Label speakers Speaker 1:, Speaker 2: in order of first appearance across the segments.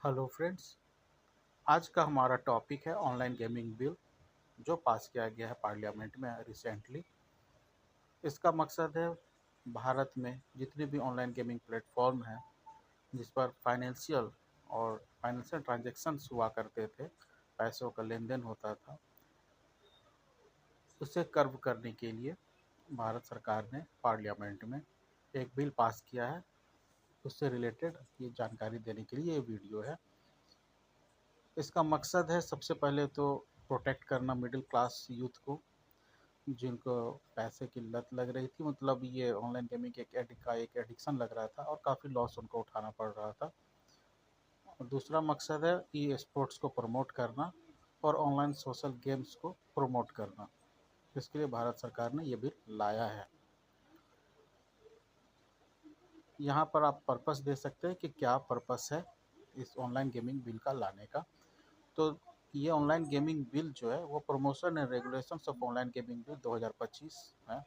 Speaker 1: Hello friends. आज का हमारा टॉपिक है ऑनलाइन गेमिंग बिल जो पास किया गया है पार्लियामेंट में रिसेंटली। इसका मकसद है भारत में जितने भी ऑनलाइन गेमिंग प्लेटफॉर्म हैं जिस पर फाइनेंशियल ट्रांजैक्शंस हुआ करते थे, पैसों का लेन देन होता था, उसे कर्व करने के लिए भारत सरकार ने पार्लियामेंट में एक बिल पास किया है। उससे रिलेटेड ये जानकारी देने के लिए ये वीडियो है। इसका मकसद है सबसे पहले तो प्रोटेक्ट करना मिडिल क्लास यूथ को, जिनको पैसे की लत लग रही थी, मतलब ये ऑनलाइन गेमिंग एक एडिक्शन लग रहा था और काफ़ी लॉस उनको उठाना पड़ रहा था। और दूसरा मकसद है ई स्पोर्ट्स को प्रमोट करना और ऑनलाइन सोशल गेम्स को प्रमोट करना। इसके लिए भारत सरकार ने ये बिल लाया है। यहाँ पर आप पर्पस दे सकते हैं कि क्या पर्पस है इस ऑनलाइन गेमिंग बिल का लाने का। तो ये ऑनलाइन गेमिंग बिल जो है वो promotion and regulations of online gaming bill 2025 है,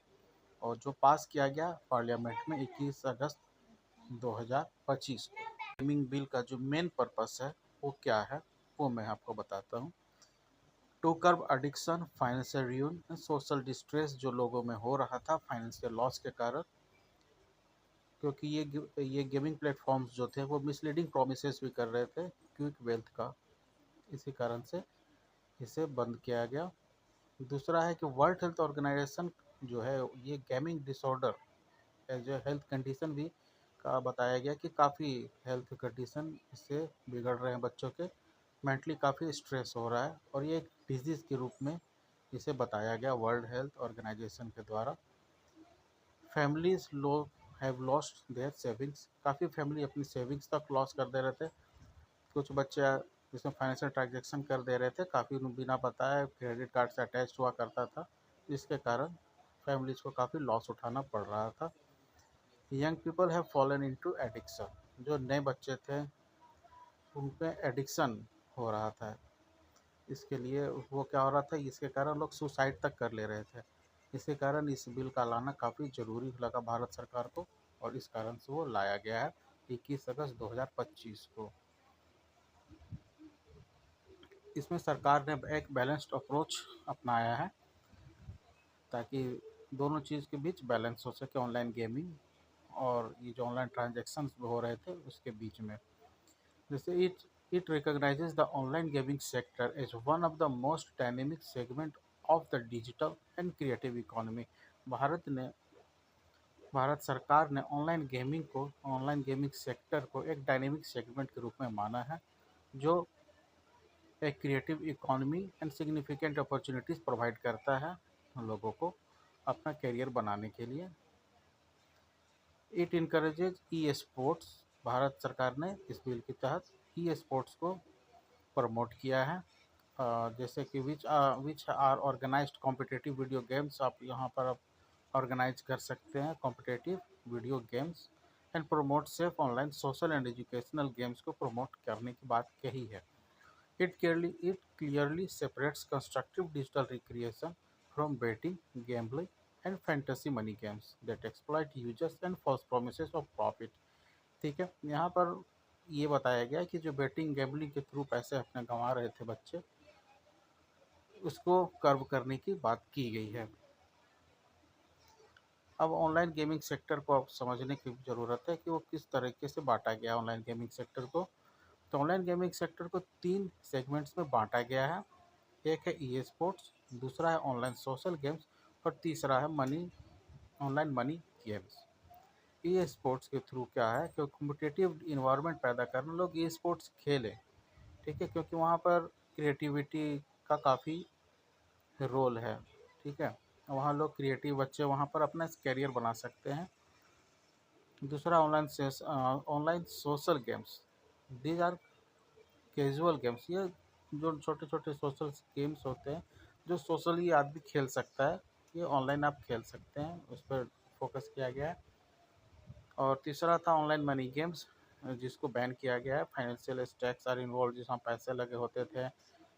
Speaker 1: और जो पास किया गया पार्लियामेंट में 21 अगस्त 2025 को। गेमिंग बिल का जो मेन पर्पस है वो क्या है वो मैं आपको बताता हूँ। To curb addiction, financial ruin, social distress जो लोगों में हो रहा था फाइनेंशियल लॉस के कारण, क्योंकि ये गेमिंग प्लेटफॉर्म्स जो थे वो मिसलीडिंग प्रोमिसेस भी कर रहे थे क्विक वेल्थ का। इसी कारण से इसे बंद किया गया। दूसरा है कि वर्ल्ड हेल्थ ऑर्गेनाइजेशन जो है ये gaming disorder as a health condition भी का बताया गया कि काफ़ी हेल्थ कंडीशन इससे बिगड़ रहे हैं बच्चों के, मेंटली काफ़ी स्ट्रेस हो रहा है, और ये एक डिजीज़ के रूप में इसे बताया गया वर्ल्ड हेल्थ ऑर्गेनाइजेशन के द्वारा। Families low have lost their savings, काफ़ी फैमिली अपनी सेविंग्स तक लॉस कर दे रहे थे। कुछ बच्चे जिसमें फाइनेंशियल ट्रांजेक्शन कर दे रहे थे, काफ़ी बिना बताए क्रेडिट कार्ड से अटैच हुआ करता था, जिसके कारण फैमिलीज को काफ़ी लॉस उठाना पड़ रहा था। Young people have fallen into addiction, जो नए बच्चे थे उन पे एडिक्शन हो रहा था। इसके लिए वो क्या हो रहा था, इसके कारण लोग सुसाइड तक कर ले रहे थे। इसके कारण इस बिल का लाना काफ़ी ज़रूरी लगा भारत सरकार को, और इस कारण से वो लाया गया है 21 अगस्त 2025 को। इसमें सरकार ने एक बैलेंस्ड अप्रोच अपनाया है ताकि दोनों चीज़ के बीच बैलेंस हो सके, ऑनलाइन गेमिंग और ये जो ऑनलाइन ट्रांजेक्शन्स हो रहे थे उसके बीच में। जैसे it recognises the online gaming sector as one of the most dynamic segment of the digital and creative economy. Bharat सरकार ने ऑनलाइन गेमिंग सेक्टर को एक डायनेमिक सेगमेंट के रूप में माना है, जो एक creative economy and significant opportunities provide करता है लोगों को अपना करियर बनाने के लिए। It encourages e sports, Bharat सरकार ने इस बिल के तहत ई स्पोर्ट्स को प्रमोट किया है। जैसे कि which are organised competitive video games, आप यहाँ पर आप ऑर्गेनाइज कर सकते हैं competitive video games, and promote safe online social and educational games को प्रमोट करने की बात कही है। It clearly separates constructive digital recreation from betting, gambling, and fantasy money games that exploit users and false promises of profit। ठीक है, यहाँ पर ये बताया गया कि जो बेटिंग गैम्बलिंग के थ्रू पैसे अपने गंवा रहे थे बच्चे, उसको कर्व करने की बात की गई है। अब ऑनलाइन गेमिंग सेक्टर को अब समझने की ज़रूरत है कि वो किस तरीके से बांटा गया ऑनलाइन गेमिंग सेक्टर को। तो ऑनलाइन गेमिंग सेक्टर को 3 सेगमेंट्स में बांटा गया है। एक है ई स्पोर्ट्स, दूसरा है ऑनलाइन सोशल गेम्स, और तीसरा है online money games. E sports के थ्रू क्या है कि कॉम्पिटिटिव इन्वायरमेंट पैदा करना, लोग ई स्पोर्ट्स खेलें, ठीक है, क्योंकि वहाँ पर क्रिएटिविटी का काफ़ी रोल है। ठीक है, वहाँ लोग क्रिएटिव बच्चे वहाँ पर अपना करियर बना सकते हैं। दूसरा online social games, these are casual games, ये जो छोटे छोटे सोशल गेम्स होते हैं जो सोशली आदमी खेल सकता है, ये ऑनलाइन आप खेल सकते हैं, उस पर फोकस किया गया है। और तीसरा था ऑनलाइन मनी गेम्स, जिसको बैन किया गया है। फाइनेंशियल स्टैक्स आर इन्वॉल्व, जिसमें पैसे लगे होते थे,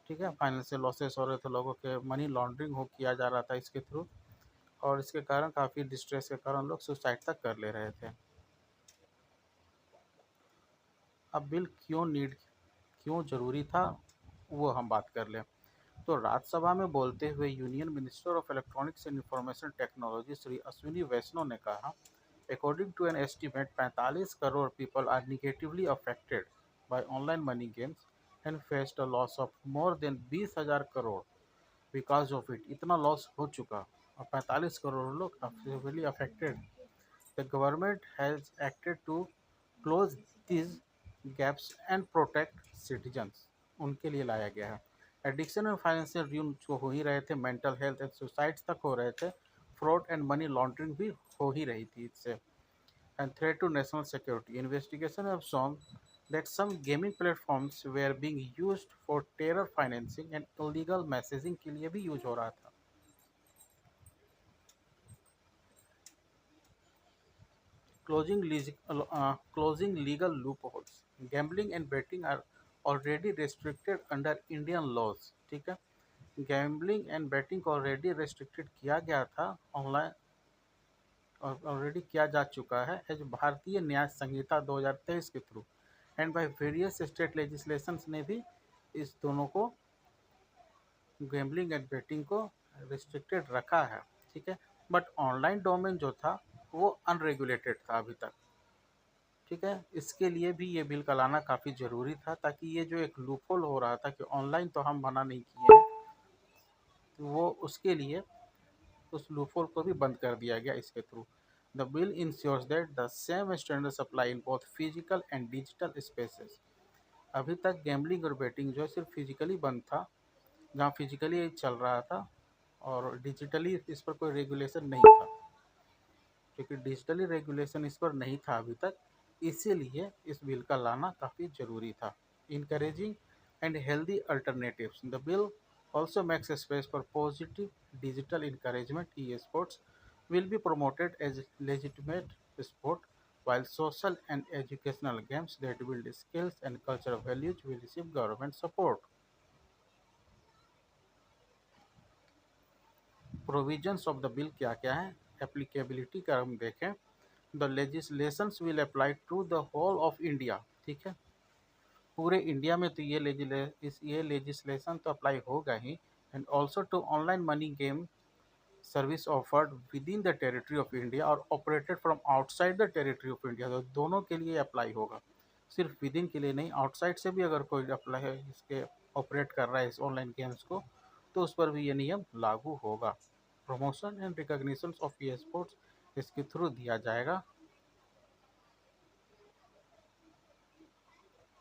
Speaker 1: ठीक है, फाइनेंशियल लॉसेस हो रहे थे, लोगों के मनी लॉन्ड्रिंग हो किया जा रहा था इसके थ्रू, और इसके कारण काफ़ी डिस्ट्रेस के कारण लोग सुसाइड तक कर ले रहे थे। अब बिल क्यों नीड क्यों ज़रूरी था वो हम बात कर लें। तो राज्यसभा में बोलते हुए union minister of electronics and information technology Shri Ashwini Vaishnaw ने कहा, according to an estimate 45 crore people are negatively affected by online money games and faced a loss of more than 20,000 crore because of it. इतना लॉस हो चुका और 45 करोड़ लोग affected. The government has acted to close these gaps and protect citizens। उनके लिए लाया गया है। एडिक्शन और फाइनेंशियल ड्यून जो हो ही रहे थे, मेंटल हेल्थ एंड सुसाइड्स तक हो रहे थे, फ्रॉड एंड मनी लॉन्ड्रिंग भी हो ही रही थी इससे। And threat to national security, investigation have shown that some gaming platforms were being used for terror financing and illegal messaging के लिए भी यूज हो रहा था। Closing legal loopholes, gambling and betting are already restricted under Indian laws। ठीक है, gambling and betting को already restricted किया गया था, ऑनलाइन ऑलरेडी किया जा चुका है एज भारतीय न्याय संहिता 2023 के through and by various state legislations ने भी इस दोनों को, गैम्बलिंग एंड बेटिंग को रिस्ट्रिक्टेड रखा है। ठीक है, बट ऑनलाइन डोमेन जो था वो अनरेगुलेटेड था अभी तक। ठीक है, इसके लिए भी ये बिल का लाना काफ़ी ज़रूरी था, ताकि ये जो एक लूपहोल हो रहा था कि ऑनलाइन तो हम मना नहीं किए हैं, तो वो उसके लिए उस लूपहोल को भी बंद कर दिया गया इसके थ्रू। The bill ensures that the same standards apply in both physical and digital spaces. अभी तक गैम्बलिंग और बेटिंग जो है सिर्फ फिजिकली बंद था, जहाँ फिजिकली चल रहा था, और डिजिटली इस पर कोई रेगुलेशन नहीं था, क्योंकि डिजिटली रेगुलेशन इस पर नहीं था अभी तक, इसीलिए इस बिल का लाना काफ़ी ज़रूरी था। Encouraging and healthy alternatives, the bill also makes a space for positive digital encouragement। E-sports will be promoted as legitimate sport, while social and educational games that build skills and cultural values will receive government support। Provisions of the bill क्या क्या है, applicability का हम देखें, the legislations will apply to the whole of India. ठीक है, पूरे India में तो ये लेजिस्लेशन तो अप्लाई होगा ही, and also to online money game service offered within the territory of India और operated from outside the territory of India. तो दोनों के लिए अप्लाई होगा, सिर्फ विद इन के लिए नहीं, आउटसाइड से भी अगर कोई अप्लाई है इसके ऑपरेट कर रहा है इस ऑनलाइन गेम्स को, तो उस पर भी ये नियम लागू होगा। Promotion and recognition of e sports इसके थ्रू दिया जाएगा।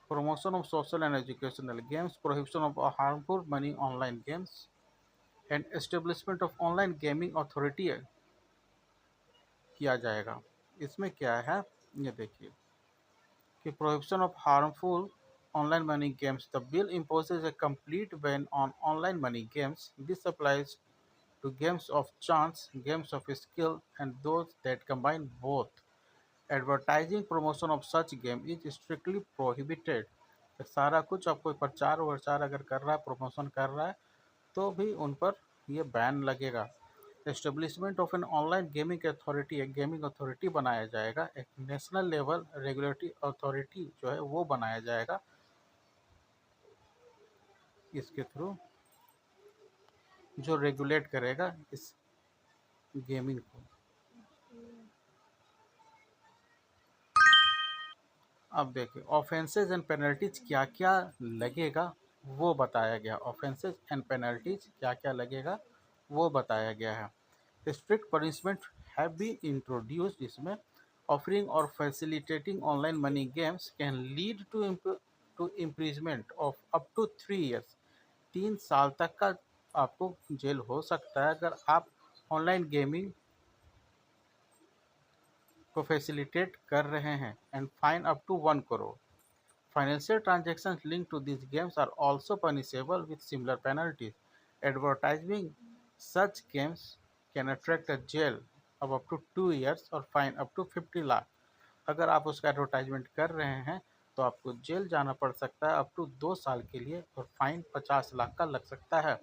Speaker 1: Promotion of social and educational games, prohibition of harmful money online games and establishment of online gaming authority किया जाएगा। इसमें क्या है ये देखिए कि prohibition of harmful online money games, the bill imposes A complete ban on online money games. This applies to games of chance, games of skill, and those that combine both। Advertising promotion of such game is strictly prohibited। तो सारा कुछ आप कोई प्रचार वरचार अगर कर रहा है, प्रमोशन कर रहा है, तो भी उन पर ये बैन लगेगा। Establishment of an online gaming authority, एक गेमिंग अथॉरिटी बनाया जाएगा, एक नेशनल लेवल रेगुलेटरी अथॉरिटी जो है वो बनाया जाएगा इसके थ्रू, जो रेगुलेट करेगा इस गेमिंग को। अब देखिए ऑफेंसेज एंड पेनल्टीज क्या क्या लगेगा वो बताया गया। ऑफेंसेज एंड पेनल्टीज क्या क्या लगेगा वो बताया गया है। Strict punishment have been introduced इसमें। ऑफरिंग और facilitating online money games can lead to imprisonment of up to 3 years। 3 साल तक का आपको जेल हो सकता है अगर आप ऑनलाइन गेमिंग को फैसिलिटेट कर रहे हैं, and fine up to 1 crore. Financial transactions linked to these games are also punishable with similar penalties। Advertising such games can attract a jail of up to 2 years और fine up to 50 लाख। अगर आप उसका advertisement कर रहे हैं तो आपको jail जाना पड़ सकता है अप टू 2 साल के लिए, और फाइन 50 लाख का लग सकता है।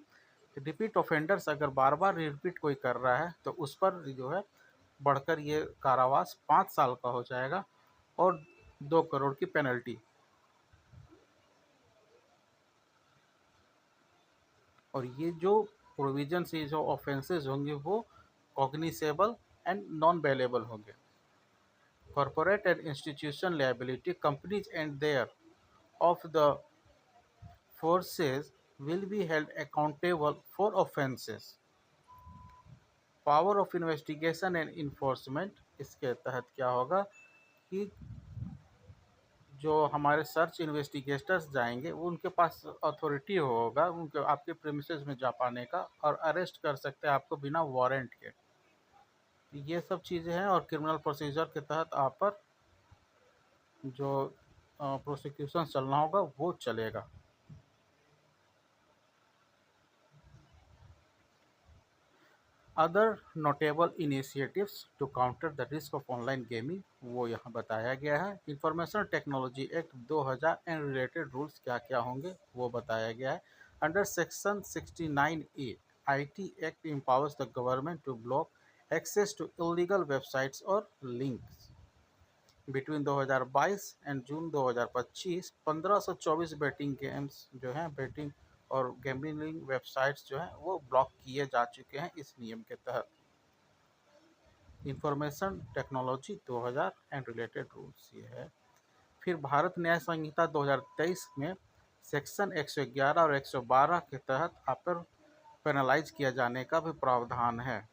Speaker 1: रिपीट ऑफेंडर्स, अगर बार बार रिपीट कोई कर रहा है तो उस पर जो है बढ़कर ये कारावास 5 साल का हो जाएगा और 2 करोड़ की पेनल्टी। और ये जो प्रोविजंस, ये जो ऑफेंसेस होंगे वो कॉग्निसेबल एंड नॉन बेलेबल होंगे। Corporate and institution liability, companies and their of the forces will be held accountable for offenses। Power of investigation and enforcement, इसके तहत क्या होगा कि जो हमारे सर्च इन्वेस्टिगेटर्स जाएंगे वो उनके पास अथॉरिटी होगा उनके आपके प्रेमिसेस में जा पाने का, और अरेस्ट कर सकते हैं आपको बिना वारंट के। ये सब चीज़ें हैं, और क्रिमिनल प्रोसीजर के तहत आप पर जो प्रोसिक्यूशन चलना होगा वो चलेगा। Other notable initiatives to counter the risk of online gaming, वो यहाँ बताया गया है। Information technology act 2000 and related rules क्या क्या होंगे वो बताया गया है। Under section 69A IT act empowers the government to block access to illegal websites और links. Between 2022 and June 2025 1524 betting games जो हैं, बेटिंग और गैम्बलिंग वेबसाइट्स जो हैं वो ब्लॉक किए जा चुके हैं इस नियम के तहत। Information technology 2000 and related rules ये है। फिर भारत न्याय संहिता 2023 में सेक्शन 111 और 112 के तहत आप पर पेनलाइज किया जाने का भी प्रावधान है,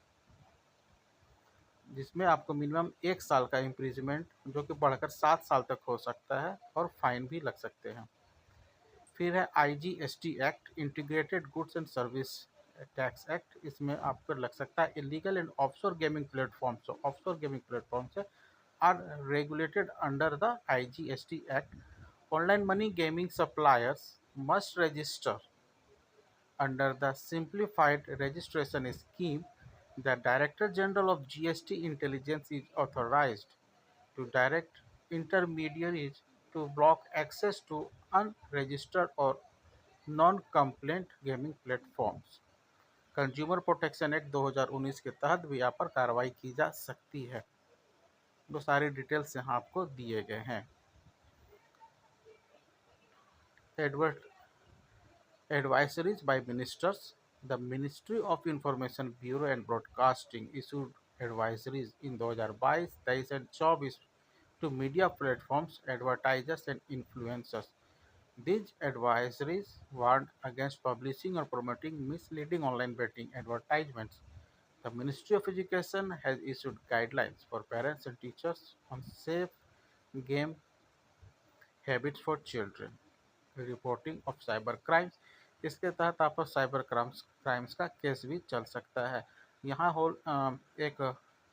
Speaker 1: जिसमें आपको मिनिमम 1 साल का इम्प्रिजमेंट जो कि बढ़कर 7 साल तक हो सकता है, और फाइन भी लग सकते हैं। फिर है IGST act, integrated goods and service tax act, इसमें आपको लग सकता है illegal and offshore gaming platforms, जो ऑफशोर गेमिंग प्लेटफॉर्म्स है are regulated under the IGST act. Online money gaming suppliers must register under the simplified registration scheme. The Director General of GST Intelligence is authorized to direct intermediaries to block access to unregistered or non-compliant gaming platforms। Consumer protection act 2019 के तहत भी यहाँ पर कार्रवाई की जा सकती है। वो सारी डिटेल्स यहाँ आपको दिए गए हैं। Advisories by ministers. The Ministry of Information Bureau and Broadcasting issued advisories in 2022, 23 and 24 to media platforms, advertisers and influencers. These advisories warned against publishing or promoting misleading online betting advertisements. The Ministry of Education has issued guidelines for parents and teachers on safe game habits for children। Reporting of cyber crimes, इसके तहत आप पर cyber crimes का case भी चल सकता है। यहाँ एक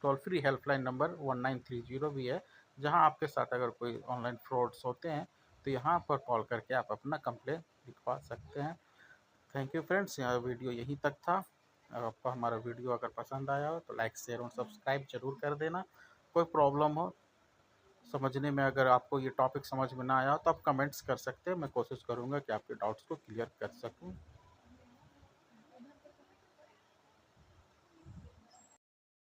Speaker 1: टोल फ्री हेल्पलाइन नंबर 1930 भी है, जहाँ आपके साथ अगर कोई ऑनलाइन फ्रॉड्स होते हैं तो यहाँ पर कॉल करके आप अपना कंप्लेन लिखवा सकते हैं। थैंक यू फ्रेंड्स, यह वीडियो यहीं तक था। अगर आपको हमारा वीडियो अगर पसंद आया हो तो लाइक शेयर और सब्सक्राइब जरूर कर देना। कोई प्रॉब्लम हो समझने में, अगर आपको ये टॉपिक समझ में ना आया हो तो आप कमेंट्स कर सकते हैं, मैं कोशिश करूँगा कि आपके डाउट्स को क्लियर कर सकूँ।